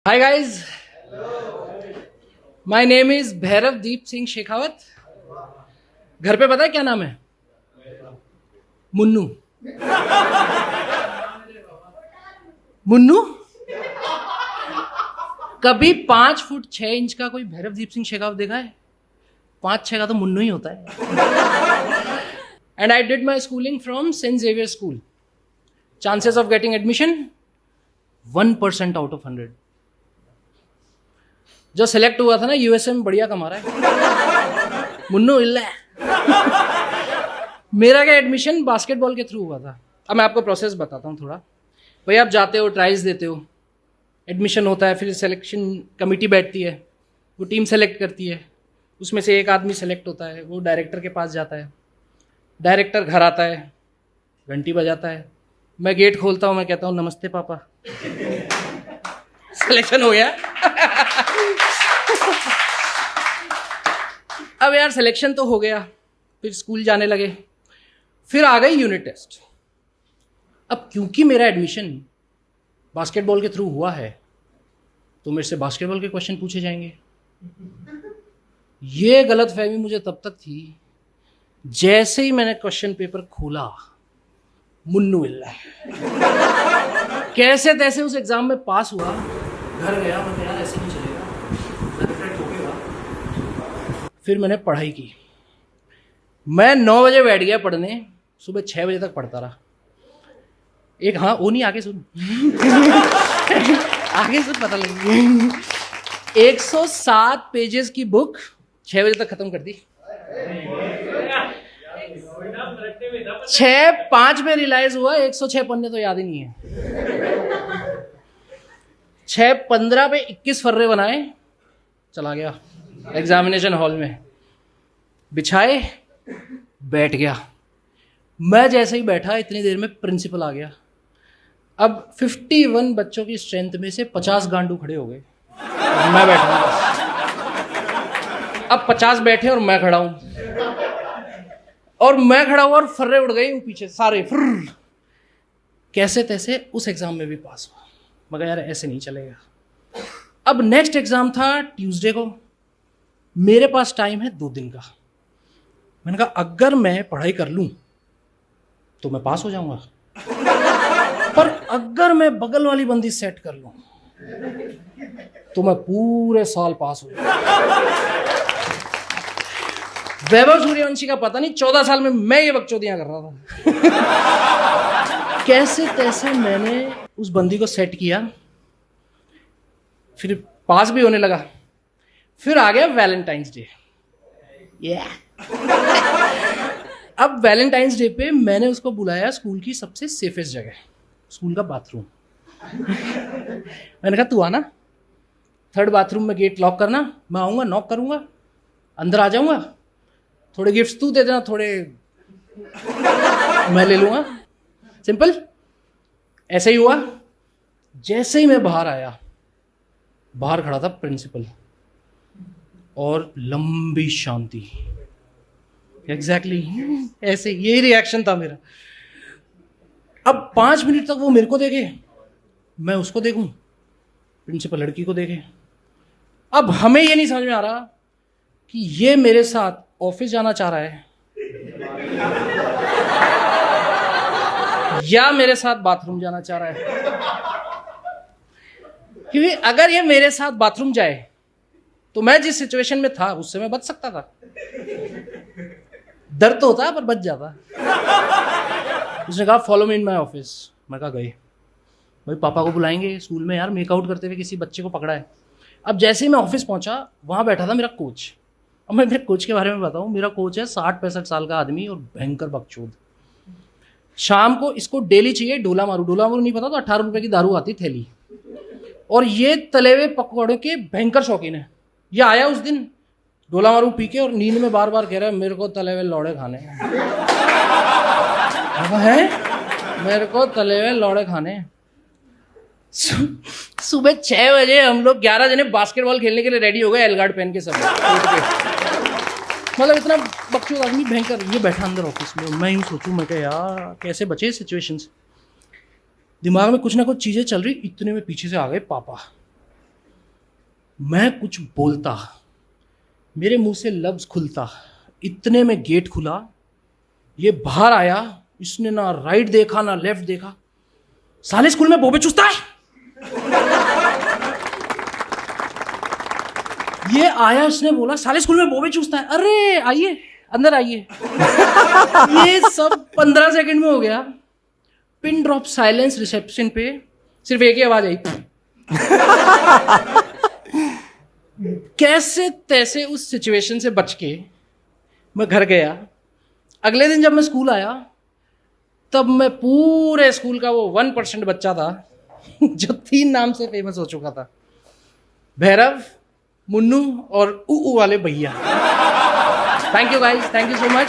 Hi guys, my name is Bhairav Deep Singh Shekhawat. घर पे पता है क्या नाम है? मुन्नू. मुन्नू? कभी 5 फुट 6 इंच का कोई भैरव दीप सिंह शेखावत देखा है? 5-6 का तो मुन्नू ही होता है. And I did my schooling from St. Xavier School. Chances of getting admission 1% out of 100. जो सेलेक्ट हुआ था ना यूएसए में बढ़िया कमा रहा है. मुन्नू इल्ला है. मेरा क्या एडमिशन बास्केटबॉल के थ्रू हुआ था. अब मैं आपको प्रोसेस बताता हूँ थोड़ा. भाई आप जाते हो, ट्राइल्स देते हो, एडमिशन होता है, फिर सिलेक्शन कमेटी बैठती है, वो टीम सेलेक्ट करती है, उसमें से एक आदमी सेलेक्ट होता है, वो डायरेक्टर के पास जाता है, डायरेक्टर घर आता है, घंटी बजाता है, मैं गेट खोलता हूँ, मैं कहता हूँ नमस्ते पापा, सिलेक्शन हो गया. अब यार सिलेक्शन तो हो गया, फिर स्कूल जाने लगे, फिर आ गई यूनिट टेस्ट. अब क्योंकि मेरा एडमिशन बास्केटबॉल के थ्रू हुआ है तो मेरे से बास्केटबॉल के क्वेश्चन पूछे जाएंगे. ये गलतफहमी मुझे तब तक थी, जैसे ही मैंने क्वेश्चन पेपर खोला, मुन्नू इल्ला कैसे तैसे उस एग्जाम में पास हुआ. घर गया, मैं यार ऐसे नहीं चलेगा, रिफ्लेक्ट हो गया. फिर मैंने पढ़ाई की. मैं 9 बजे बैठ गया पढ़ने, सुबह 6 बजे तक पढ़ता रहा. एक हाँ वो नहीं, आगे सुन. आगे सुन, पता लगे. 107 पेजेस की बुक 6 बजे तक खत्म कर दी. 6:05 में रियलाइज हुआ 106 पन्ने तो याद ही नहीं है. 6:15 पे 21 फर्रे बनाए, चला गया एग्जामिनेशन हॉल में, बिछाए, बैठ गया. मैं जैसे ही बैठा इतनी देर में प्रिंसिपल आ गया. अब 51 बच्चों की स्ट्रेंथ में से 50 गांडू खड़े हो गए, मैं बैठा हूं. अब 50 बैठे और मैं खड़ा हूं, और मैं खड़ा हुआ और फर्रे उड़ गए पीछे सारे. कैसे तैसे उस एग्जाम में भी पास हुआ, मगर यार ऐसे नहीं चलेगा. अब नेक्स्ट एग्जाम था ट्यूसडे को. मेरे पास टाइम है 2 दिन का. मैंने कहा अगर मैं पढ़ाई कर लूं तो मैं पास हो जाऊंगा, पर अगर मैं बगल वाली बंदी सेट कर लूं तो मैं पूरे साल पास हो जाऊंगा. वैभव सूर्यवंशी का पता नहीं 14 साल में मैं ये बकचोदियां कर रहा था. कैसे तैसे मैंने उस बंदी को सेट किया, फिर पास भी होने लगा. फिर आ गया वैलेंटाइंस डे. अब वैलेंटाइंस डे पे मैंने उसको बुलाया स्कूल की सबसे सेफेस्ट जगह, स्कूल का बाथरूम. मैंने कहा तू आना, 3rd बाथरूम में गेट लॉक करना, मैं आऊंगा, नॉक करूंगा, अंदर आ जाऊंगा, थोड़े गिफ्ट्स तू दे देना, थोड़े मैं ले लूंगा. सिंपल. ऐसे ही हुआ. जैसे ही मैं बाहर आया, बाहर खड़ा था प्रिंसिपल, और लंबी शांति. एग्जैक्टली ऐसे, यही रिएक्शन था मेरा. अब 5 मिनट तक वो मेरे को देखे, मैं उसको देखूं, प्रिंसिपल लड़की को देखे. अब हमें ये नहीं समझ में आ रहा कि ये मेरे साथ ऑफिस जाना चाह रहा है या मेरे साथ बाथरूम जाना चाह रहा है. क्योंकि अगर ये मेरे साथ बाथरूम जाए तो मैं जिस सिचुएशन में था उससे मैं बच सकता था. डर तो होता है पर बच जाता. उसने कहा follow me in my office. मैं कहा गए. भाई पापा को बुलाएंगे, स्कूल में यार मेकआउट करते हुए किसी बच्चे को पकड़ा है. अब जैसे ही मैं ऑफिस पहुंचा, वहां बैठा था मेरा कोच. अब मैं मेरे कोच के बारे में बताऊं, मेरा कोच है 60-65 साल का आदमी और भयंकर बकचोद. शाम को इसको डेली चाहिए डोला मारू. डोला मारू नहीं पता तो 18 रुपए की दारू आती थैली, और ये तले हुए पकौड़े के भयंकर शौकीन है. ये आया उस दिन डोला मारू पी के, और नींद में बार बार कह रहा है मेरे को तले हुए लौड़े खाने हैं, मेरे को तले हुए लौड़े खाने. सुबह 6 बजे हम लोग 11 जने बास्केटबॉल खेलने के लिए रेडी हो गए, एलगार्ड पहन के सब. मतलब इतना बकचोद आदमी, भयंकर. ये बैठा अंदर ऑफिस में. मैं यूँ सोचूं, मैं क्या यार कैसे बचे सिचुएशन से. दिमाग में कुछ ना कुछ चीज़ें चल रही, इतने में पीछे से आ गए पापा. मैं कुछ बोलता, मेरे मुंह से लफ्ज खुलता, इतने में गेट खुला, ये बाहर आया, इसने ना राइट देखा ना लेफ्ट देखा, साले स्कूल में बोबे चूसता है। ये आया, इसने बोला साले स्कूल में बोबे चूसता है, अरे आइए अंदर आइए। ये सब 15 सेकंड में हो गया। पिन ड्रॉप साइलेंस रिसेप्शन पे, सिर्फ एक ही आवाज आई। कैसे तैसे उस सिचुएशन से बच के मैं घर गया। अगले दिन जब मैं स्कूल आया, तब मैं पूरे स्कूल का वो 1% बच्चा था जो 3 नाम से फेमस हो चुका था, भैरव, मुन्नू और ऊ वाले भैया। Thank you guys, thank you so much.